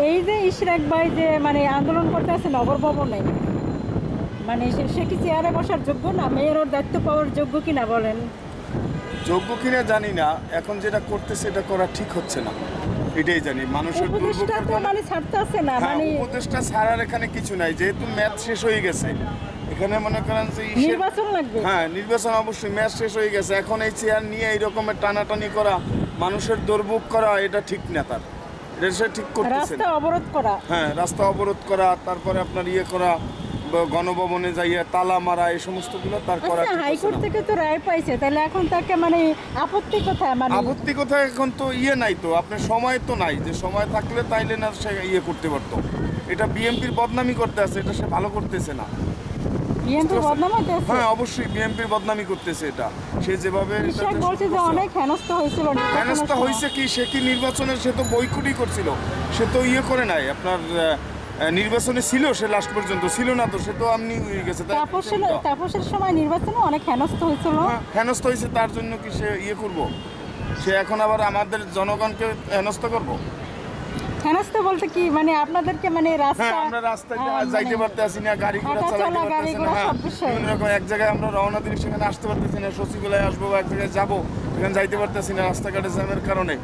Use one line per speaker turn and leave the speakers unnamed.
এই যে ইশরাক ভাই যে মানে আন্দোলন করতে আছে নগর ভবনে, মানে সে কি চেয়ারে বসার যোগ্য না? মেয়র ওর দায়িত্ব পাওয়ার যোগ্য কিনা বলেন?
যোগ্য কিনা জানি না, এখন যেটা করতেছে এটা করা ঠিক হচ্ছে না, এটাই জানি। মানুষের
উপদেষ্টা তো মানে ছাড়তে আছে না,
হ্যাঁ,
মানে
উপদেষ্টা ছাড়ার এখানে কিছু নাই, যেহেতু ম্যাচ শেষ হয়ে গেছে। এখানে মনে করেন যে
নির্বাচন লাগবে।
হ্যাঁ, নির্বাচন অবশ্যই, ম্যাচ শেষ হয়ে গেছে। এখন এই চেয়ার নিয়ে এই রকমের টানাটানি করা, মানুষের দুর্ভোগ করা, এটা ঠিক না তার, এটা সে ঠিক করতেছে
রাস্তা
না।
অবরোধ করা,
হ্যাঁ, রাস্তা অবরোধ করা, তারপরে আপনার ইয়ে করা, গণভবনে যাইয়া তালা মারা, এই সমস্তগুলো তার করা
আচ্ছা
ঠিক হচ্ছে
হাইকোর্ট
না।
থেকে তো রায় পাইছে, তাহলে এখন তাকে মানে আপত্তি কোথায়? মানে
আপত্তি কোথায়? এখন তো ইয়ে নাই তো, আপনার সময় তো নাই, যে সময় থাকলে তাইলে না সে ইয়ে করতে পারতো। এটা বিএনপির বদনামি করতে আছে, এটা সে ভালো করতেছে না।
বিএনপি বদনাম হইতেছে।
হ্যাঁ, অবশ্যই বিএনপির বদনামি করতেছে এটা, সে যেভাবে এটা
ইশরাক
যে
বলছে যে
করছে।
অনেক হেনস্থ হয়েছিল নির্বাচনের
হেনস্থা
সময়।
হয়েছে কি? সে কি নির্বাচনে, সে তো বয়কটই করছিল, সে তো ইয়ে করে নাই আপনার নির্বাচনে ছিল, সে লাস্ট পর্যন্ত ছিল না তো, সে তো আমনি হয়ে গেছে।
তাপসের সময় নির্বাচনে অনেক হেনস্থ হয়েছিল।
হ্যাঁ, হেনস্থা হয়েছে, তার জন্য কি সে ইয়ে করব? সে এখন আবার আমাদের জনগণকে হেনস্থা করব?
হেনস্থ বলতে কি মানে আপনাদেরকে মানে রাস্তা,
হ্যাঁ, আমরা রাস্তায়
মানে
যাইতে পারতেছি না, গাড়ি ঘোড়া
হাঁটা
চালাতে
চলা, গাড়ি
পারতেছি না।
ঘোড়া
হ্যাঁ,
সব বিষয়।
বিভিন্ন রকম এক জায়গায় আমরা রওনা দিলে সেখানে আসতে পারতেছি না, সচিবালয়ে আসবো বা এক জায়গায় যাবো, সেখানে যাইতে পারতেছি না রাস্তাঘাটে জ্যামের কারণে।